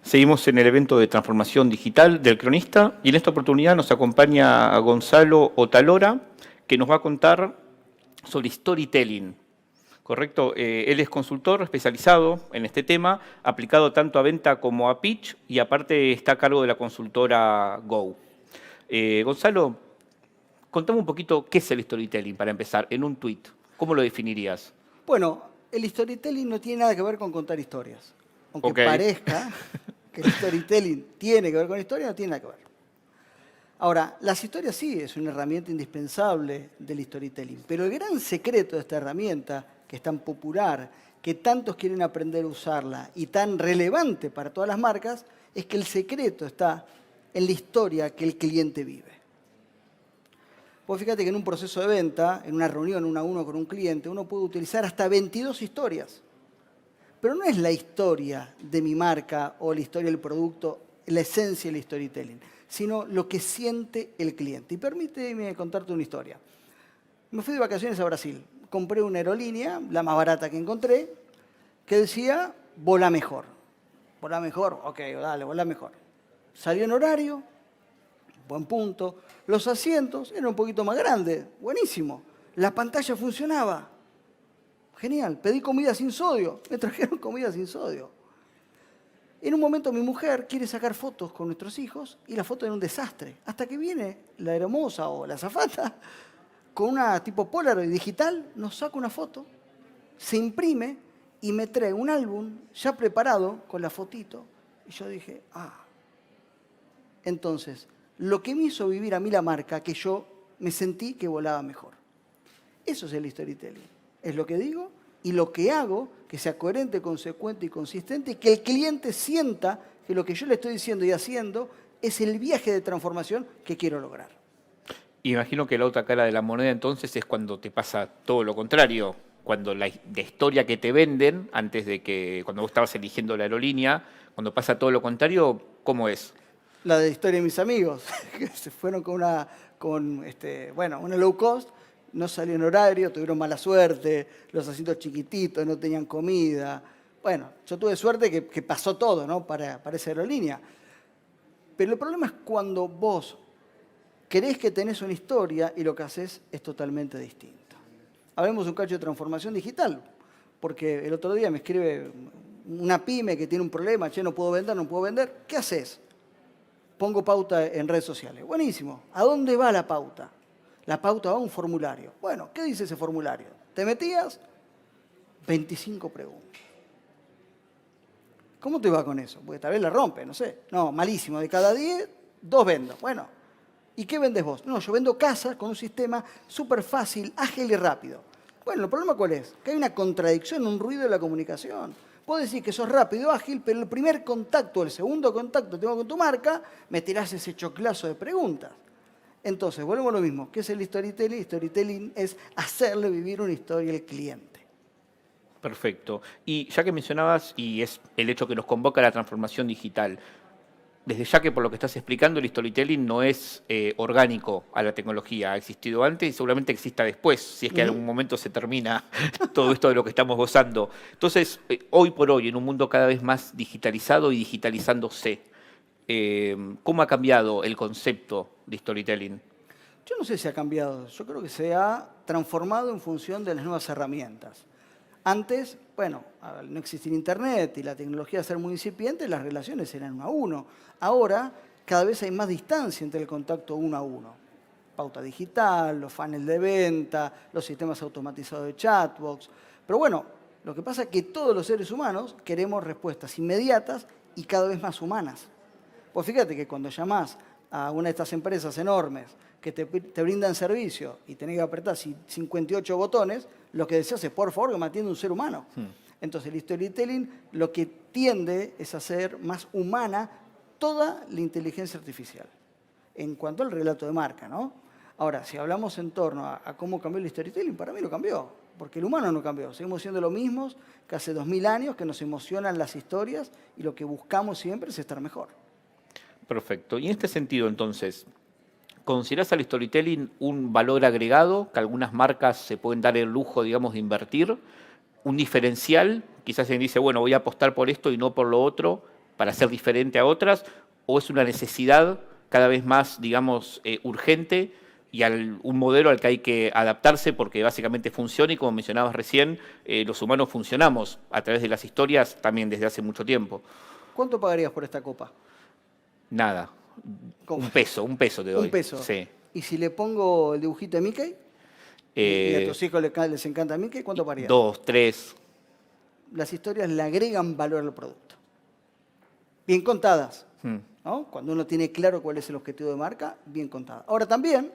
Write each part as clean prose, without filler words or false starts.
Seguimos en el evento de transformación digital del Cronista y en esta oportunidad nos acompaña a Gonzalo Otalora, que nos va a contar sobre storytelling. ¿Correcto? Él es consultor especializado en este tema, aplicado tanto a venta como a pitch y aparte está a cargo de la consultora Go. Gonzalo, contame un poquito qué es el storytelling para empezar, en un tweet. ¿Cómo lo definirías? Bueno, el storytelling no tiene nada que ver con contar historias. Aunque Ok. parezca que el storytelling tiene que ver con historias, no tiene nada que ver. Ahora, las historias sí es una herramienta indispensable del storytelling, pero el gran secreto de esta herramienta, que es tan popular, que tantos quieren aprender a usarla y tan relevante para todas las marcas, es que el secreto está en la historia que el cliente vive. Vos fíjate que en un proceso de venta, en una reunión uno a uno con un cliente, uno puede utilizar hasta 22 historias. Pero no es la historia de mi marca o la historia del producto, la esencia del storytelling, sino lo que siente el cliente. Y permíteme contarte una historia. Me fui de vacaciones a Brasil. Compré una aerolínea, la más barata que encontré, que decía, volá mejor. Volá mejor, ok, dale, volá mejor. Salió en horario, buen punto. Los asientos eran un poquito más grandes, buenísimo. La pantalla funcionaba. Genial, pedí comida sin sodio, me trajeron comida sin sodio. En un momento mi mujer quiere sacar fotos con nuestros hijos y la foto era un desastre. Hasta que viene la hermosa o la azafata con una tipo Polaroid digital, nos saca una foto, se imprime y me trae un álbum ya preparado con la fotito. Y yo dije, Entonces, lo que me hizo vivir a mí la marca, que yo me sentí que volaba mejor. Eso es el storytelling. Es lo que digo y lo que hago, que sea coherente, consecuente y consistente, y que el cliente sienta que lo que yo le estoy diciendo y haciendo es el viaje de transformación que quiero lograr. Imagino que la otra cara de la moneda entonces es cuando te pasa todo lo contrario, cuando la historia que te venden, antes de que, cuando vos estabas eligiendo la aerolínea, cuando pasa todo lo contrario, ¿cómo es? La de historia de mis amigos, que se fueron una low cost, no salió en horario, tuvieron mala suerte, los asientos chiquititos, no tenían comida. Bueno, yo tuve suerte que pasó todo, ¿no? para esa aerolínea. Pero el problema es cuando vos creés que tenés una historia y lo que haces es totalmente distinto. Hablemos un cacho de transformación digital, porque el otro día me escribe una pyme que tiene un problema, che, no puedo vender. ¿Qué haces? Pongo pauta en redes sociales. Buenísimo. ¿A dónde va la pauta? La pauta va a un formulario. Bueno, ¿qué dice ese formulario? Te metías, 25 preguntas. ¿Cómo te va con eso? Porque tal vez la rompe, no sé. No, malísimo. De cada 10, 2 vendo. Bueno, ¿y qué vendes vos? No, yo vendo casas con un sistema súper fácil, ágil y rápido. Bueno, ¿el problema cuál es? Que hay una contradicción, un ruido de la comunicación. Puedo decir que sos rápido, ágil, pero el primer contacto, el segundo contacto que tengo con tu marca, me tirás ese choclazo de preguntas. Entonces, volvemos a lo mismo. ¿Qué es el storytelling? Storytelling es hacerle vivir una historia al cliente. Perfecto. Y ya que mencionabas, y es el hecho que nos convoca a la transformación digital, desde ya que por lo que estás explicando, el storytelling no es orgánico a la tecnología, ha existido antes y seguramente exista después, si es que en algún momento se termina todo esto de lo que estamos gozando. Entonces, hoy por hoy, en un mundo cada vez más digitalizado y digitalizándose, ¿cómo ha cambiado el concepto de storytelling? Yo no sé si ha cambiado, yo creo que se ha transformado en función de las nuevas herramientas. Antes, bueno, al no existir internet y la tecnología ser muy incipiente, las relaciones eran uno a uno. Ahora, cada vez hay más distancia entre el contacto uno a uno. Pauta digital, los funnels de venta, los sistemas automatizados de chatbox. Pero bueno, lo que pasa es que todos los seres humanos queremos respuestas inmediatas y cada vez más humanas. Pues fíjate que cuando llamás a una de estas empresas enormes que te brindan servicio y tenés que apretar 58 botones, lo que deseas es, por favor, que me atienda un ser humano. Entonces, el storytelling lo que tiende es a hacer más humana toda la inteligencia artificial en cuanto al relato de marca, ¿no? Ahora, si hablamos en torno a cómo cambió el storytelling, para mí lo cambió, porque el humano no cambió. Seguimos siendo lo mismos que hace 2000 años, que nos emocionan las historias y lo que buscamos siempre es estar mejor. Perfecto. Y en este sentido, entonces, ¿considerás al storytelling un valor agregado que algunas marcas se pueden dar el lujo, digamos, de invertir? ¿Un diferencial? Quizás alguien dice, bueno, voy a apostar por esto y no por lo otro. para ser diferente a otras, o es una necesidad cada vez más, digamos, urgente y un modelo al que hay que adaptarse porque básicamente funciona y como mencionabas recién, los humanos funcionamos a través de las historias también desde hace mucho tiempo. ¿Cuánto pagarías por esta copa? Nada, ¿Cómo? un peso te doy. Un peso. Sí. ¿Y si le pongo el dibujito de Mickey? ¿Y a tus hijos les encanta Mickey? ¿Cuánto pagarías? 2, 3. Las historias le agregan valor al producto. Bien contadas, ¿no? Cuando uno tiene claro cuál es el objetivo de marca, bien contada. Ahora también,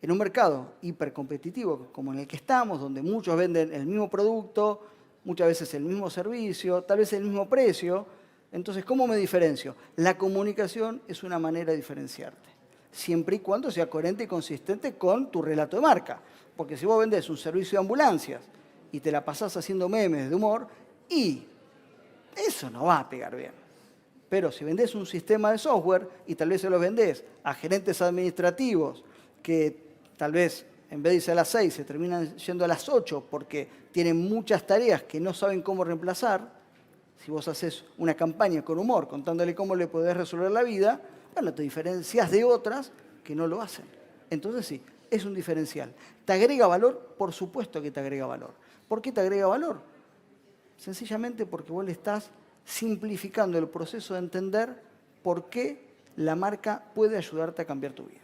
en un mercado hipercompetitivo como en el que estamos, donde muchos venden el mismo producto, muchas veces el mismo servicio, tal vez el mismo precio, entonces, ¿cómo me diferencio? La comunicación es una manera de diferenciarte, siempre y cuando sea coherente y consistente con tu relato de marca. Porque si vos vendés un servicio de ambulancias y te la pasás haciendo memes de humor, y eso no va a pegar bien. Pero si vendés un sistema de software y tal vez se lo vendés a gerentes administrativos que tal vez en vez de irse a las 6 se terminan yendo a las 8 porque tienen muchas tareas que no saben cómo reemplazar, si vos haces una campaña con humor contándole cómo le podés resolver la vida, bueno, te diferencias de otras que no lo hacen. Entonces sí, es un diferencial. ¿Te agrega valor? Por supuesto que te agrega valor. ¿Por qué te agrega valor? Sencillamente porque vos le estás simplificando el proceso de entender por qué la marca puede ayudarte a cambiar tu vida.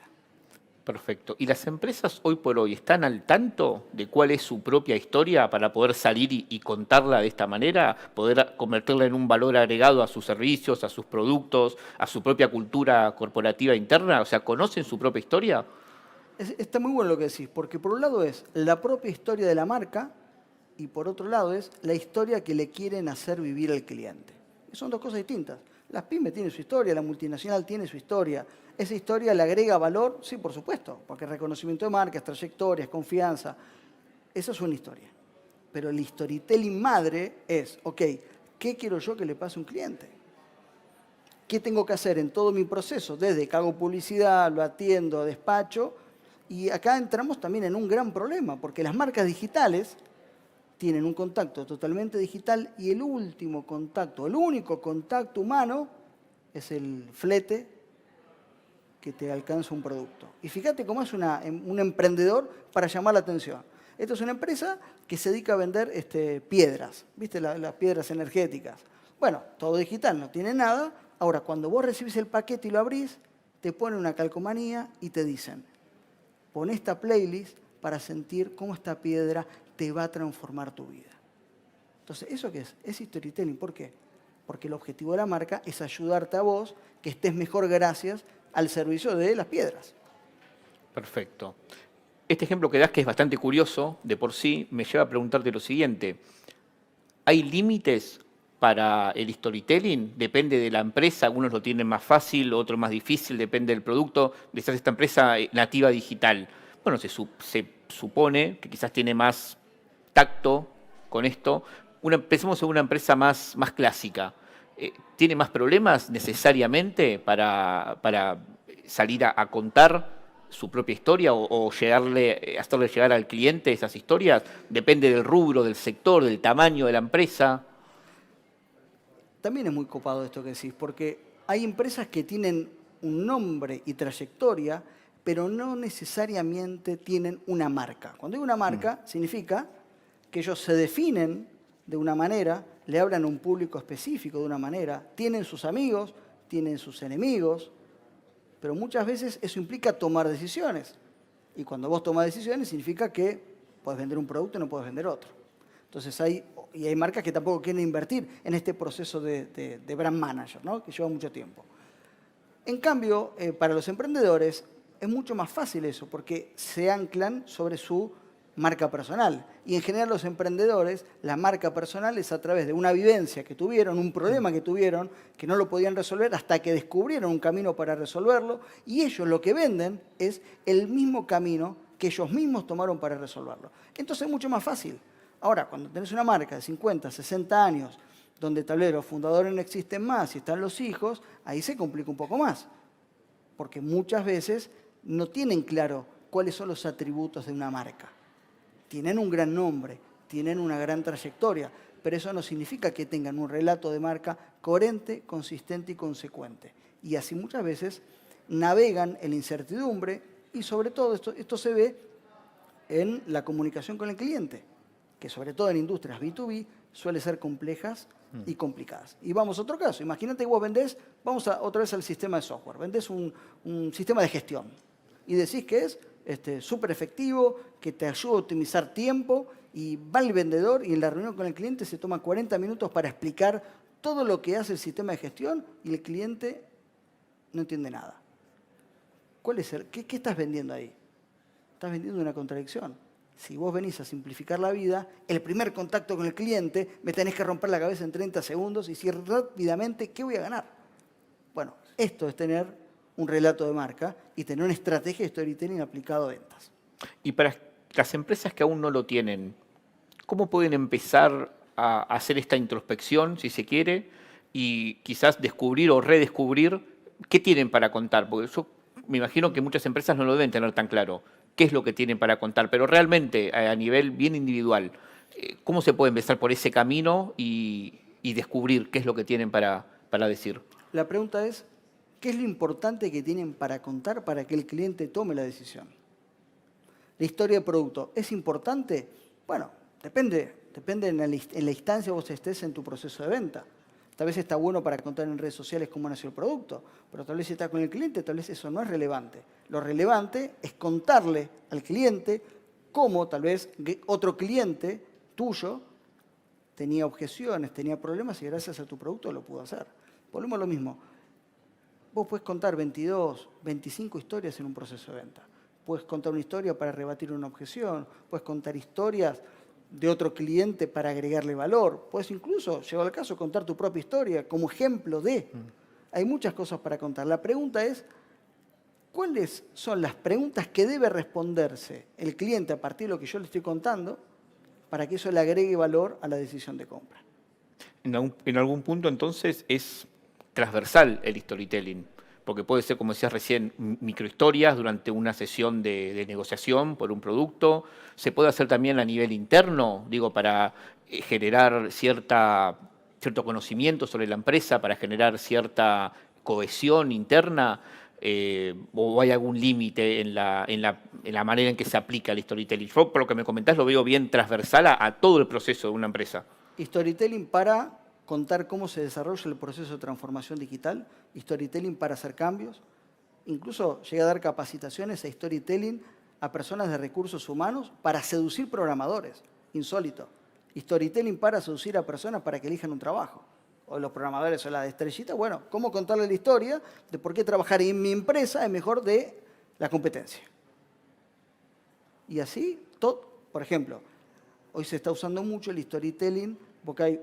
Perfecto. ¿Y las empresas hoy por hoy están al tanto de cuál es su propia historia para poder salir y contarla de esta manera, poder convertirla en un valor agregado a sus servicios, a sus productos, a su propia cultura corporativa interna? O sea, ¿conocen su propia historia? Está muy bueno lo que decís, porque por un lado es la propia historia de la marca y por otro lado es la historia que le quieren hacer vivir al cliente. Son dos cosas distintas. Las pymes tienen su historia, la multinacional tiene su historia. ¿Esa historia le agrega valor? Sí, por supuesto, porque es reconocimiento de marcas, trayectorias, confianza. Esa es una historia. Pero el storytelling madre es, ok, ¿qué quiero yo que le pase a un cliente? ¿Qué tengo que hacer en todo mi proceso? Desde que hago publicidad, lo atiendo, despacho. Y acá entramos también en un gran problema, porque las marcas digitales tienen un contacto totalmente digital y el último contacto, el único contacto humano es el flete que te alcanza un producto. Y fíjate cómo es un emprendedor para llamar la atención. Esto es una empresa que se dedica a vender piedras, ¿viste? Las piedras energéticas. Bueno, todo digital, no tiene nada. Ahora, cuando vos recibís el paquete y lo abrís, te ponen una calcomanía y te dicen, pon esta playlist para sentir cómo esta piedra te va a transformar tu vida. Entonces, ¿eso qué es? Es storytelling. ¿Por qué? Porque el objetivo de la marca es ayudarte a vos que estés mejor gracias al servicio de las piedras. Perfecto. Este ejemplo que das, que es bastante curioso de por sí, me lleva a preguntarte lo siguiente. ¿Hay límites para el storytelling? Depende de la empresa, algunos lo tienen más fácil, otros más difícil, depende del producto. Decías esta empresa nativa digital. Bueno, se supone que quizás tiene más tacto con esto. Pensemos en una empresa más clásica. ¿Tiene más problemas necesariamente para salir a contar su propia historia o hacerle llegar al cliente esas historias? ¿Depende del rubro, del sector, del tamaño de la empresa? También es muy copado esto que decís, porque hay empresas que tienen un nombre y trayectoria, pero no necesariamente tienen una marca. Cuando digo una marca, significa que ellos se definen de una manera, le hablan a un público específico de una manera, tienen sus amigos, tienen sus enemigos, pero muchas veces eso implica tomar decisiones. Y cuando vos tomas decisiones significa que puedes vender un producto y no puedes vender otro. Entonces hay marcas que tampoco quieren invertir en este proceso de brand manager, ¿no? Que lleva mucho tiempo. En cambio, para los emprendedores es mucho más fácil eso, porque se anclan sobre su marca personal. Y en general los emprendedores, la marca personal es a través de una vivencia que tuvieron, un problema que tuvieron, que no lo podían resolver hasta que descubrieron un camino para resolverlo, y ellos lo que venden es el mismo camino que ellos mismos tomaron para resolverlo. Entonces es mucho más fácil. Ahora, cuando tenés una marca de 50, 60 años, donde tal vez los fundadores no existen más y están los hijos, ahí se complica un poco más. Porque muchas veces no tienen claro cuáles son los atributos de una marca. Tienen un gran nombre, tienen una gran trayectoria, pero eso no significa que tengan un relato de marca coherente, consistente y consecuente. Y así muchas veces navegan en la incertidumbre y sobre todo esto se ve en la comunicación con el cliente, que sobre todo en industrias B2B suele ser complejas y complicadas. Y vamos a otro caso. Imagínate que vos vendés, otra vez al sistema de software, vendés un sistema de gestión y decís que es súper efectivo, que te ayuda a optimizar tiempo y va el vendedor y en la reunión con el cliente se toma 40 minutos para explicar todo lo que hace el sistema de gestión y el cliente no entiende nada. ¿Qué estás vendiendo ahí? Estás vendiendo una contradicción. Si vos venís a simplificar la vida, el primer contacto con el cliente me tenés que romper la cabeza en 30 segundos y decir rápidamente, ¿qué voy a ganar? Bueno, esto es tener un relato de marca y tener una estrategia de storytelling aplicado a ventas. Y para las empresas que aún no lo tienen, ¿cómo pueden empezar a hacer esta introspección, si se quiere, y quizás descubrir o redescubrir qué tienen para contar? Porque yo me imagino que muchas empresas no lo deben tener tan claro qué es lo que tienen para contar, pero realmente a nivel bien individual, ¿cómo se puede empezar por ese camino y descubrir qué es lo que tienen para decir? La pregunta es, ¿qué es lo importante que tienen para contar para que el cliente tome la decisión? ¿La historia de producto es importante? Bueno, depende en la instancia vos estés en tu proceso de venta. Tal vez está bueno para contar en redes sociales cómo nació el producto, pero tal vez si está con el cliente, tal vez eso no es relevante. Lo relevante es contarle al cliente cómo tal vez otro cliente tuyo tenía objeciones, tenía problemas y gracias a tu producto lo pudo hacer. Volvemos a lo mismo. Vos podés contar 22, 25 historias en un proceso de venta. Puedes contar una historia para rebatir una objeción, puedes contar historias de otro cliente para agregarle valor. Puedes incluso, llegado al caso, contar tu propia historia como ejemplo de. Hay muchas cosas para contar. La pregunta es, ¿cuáles son las preguntas que debe responderse el cliente a partir de lo que yo le estoy contando para que eso le agregue valor a la decisión de compra? En algún punto, entonces, es transversal el storytelling, porque puede ser, como decías recién, microhistorias durante una sesión de negociación por un producto. Se puede hacer también a nivel interno, digo, para generar cierto conocimiento sobre la empresa, para generar cierta cohesión interna, o hay algún límite en la manera en que se aplica el storytelling. Yo, por lo que me comentás, lo veo bien transversal a todo el proceso de una empresa. Storytelling para contar cómo se desarrolla el proceso de transformación digital, storytelling para hacer cambios, incluso llega a dar capacitaciones a storytelling a personas de recursos humanos para seducir programadores, insólito. Storytelling para seducir a personas para que elijan un trabajo. O los programadores o la de estrellita, bueno, cómo contarle la historia de por qué trabajar en mi empresa es mejor de la competencia. Y así, por ejemplo, hoy se está usando mucho el storytelling porque hay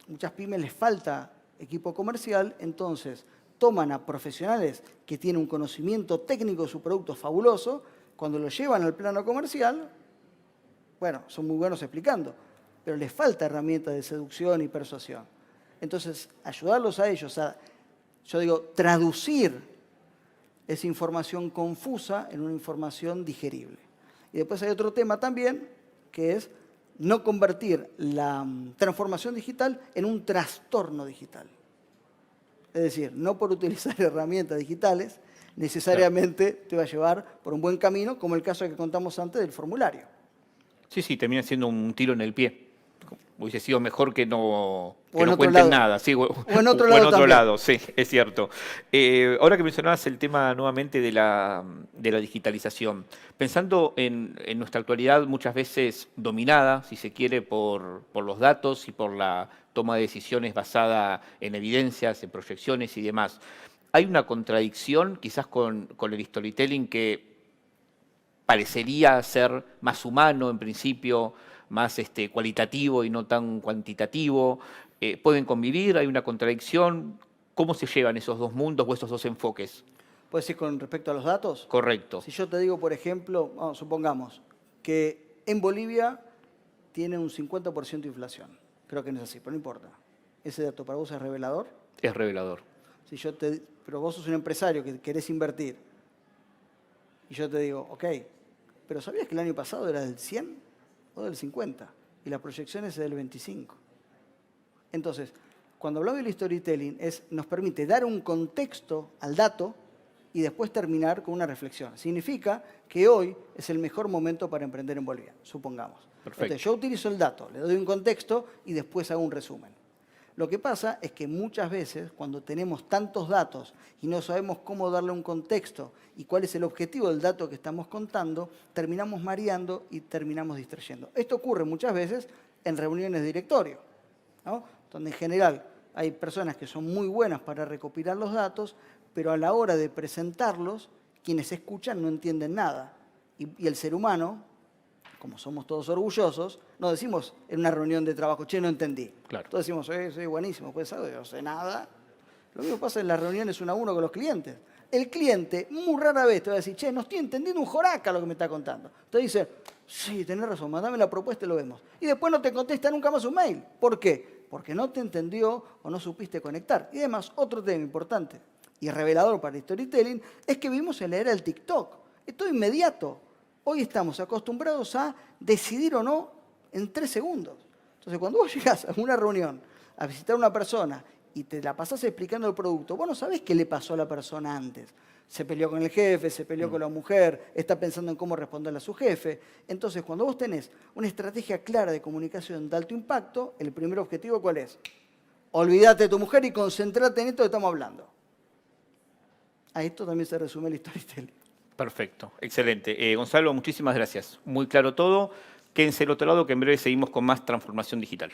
muchas pymes les falta equipo comercial, entonces toman a profesionales que tienen un conocimiento técnico de su producto fabuloso, cuando lo llevan al plano comercial, bueno, son muy buenos explicando, pero les falta herramientas de seducción y persuasión. Entonces, ayudarlos a ellos a, traducir esa información confusa en una información digerible. Y después hay otro tema también, que es no convertir la transformación digital en un trastorno digital. Es decir, no por utilizar herramientas digitales necesariamente te va a llevar por un buen camino, como el caso que contamos antes del formulario. Sí, termina siendo un tiro en el pie. Hubiese sido mejor que no otro cuenten lado. nada. Sí, o en otro lado, sí, es cierto. Ahora que mencionabas el tema nuevamente de la digitalización, pensando en nuestra actualidad muchas veces dominada, si se quiere, por los datos y por la toma de decisiones basada en evidencias, en proyecciones y demás, hay una contradicción quizás con el storytelling que parecería ser más humano en principio, más cualitativo y no tan cuantitativo. ¿Pueden convivir? ¿Hay una contradicción? ¿Cómo se llevan esos dos mundos o esos dos enfoques? ¿Puedes decir con respecto a los datos? Correcto. Si yo te digo, por ejemplo, supongamos que en Bolivia tiene un 50% de inflación. Creo que no es así, pero no importa. ¿Ese dato para vos es revelador? Es revelador. Pero vos sos un empresario que querés invertir. Y yo te digo, ok, pero ¿sabías que el año pasado era del 100 o del 50? Y la proyección es del 25. Entonces, cuando hablamos del storytelling, nos permite dar un contexto al dato y después terminar con una reflexión. Significa que hoy es el mejor momento para emprender en Bolivia, supongamos. Perfecto. Entonces, yo utilizo el dato, le doy un contexto y después hago un resumen. Lo que pasa es que muchas veces, cuando tenemos tantos datos y no sabemos cómo darle un contexto y cuál es el objetivo del dato que estamos contando, terminamos mareando y terminamos distrayendo. Esto ocurre muchas veces en reuniones de directorio, ¿no? Donde en general hay personas que son muy buenas para recopilar los datos, pero a la hora de presentarlos, quienes escuchan no entienden nada. Y el ser humano, como somos todos orgullosos, no decimos en una reunión de trabajo, che, no entendí. Claro. Todos decimos, soy buenísimo, pues yo no sé nada. Lo mismo pasa en las reuniones uno a uno con los clientes. El cliente muy rara vez te va a decir, che, no estoy entendiendo un joraca lo que me está contando. Entonces dice, sí, tenés razón, mandame la propuesta y lo vemos. Y después no te contesta nunca más un mail. ¿Por qué? Porque no te entendió o no supiste conectar. Y además, otro tema importante y revelador para el storytelling es que vivimos en la era del TikTok. Es todo inmediato. Hoy estamos acostumbrados a decidir o no en 3 segundos. Entonces, cuando vos llegás a una reunión a visitar a una persona y te la pasás explicando el producto, vos no sabés qué le pasó a la persona antes. Se peleó con el jefe, se peleó con la mujer, está pensando en cómo responderle a su jefe. Entonces, cuando vos tenés una estrategia clara de comunicación de alto impacto, el primer objetivo, ¿cuál es? Olvídate de tu mujer y concentrate en esto que estamos hablando. A esto también se resume el storytelling. Perfecto, excelente. Gonzalo, muchísimas gracias. Muy claro todo. Quédense del otro lado que en breve seguimos con más transformación digital.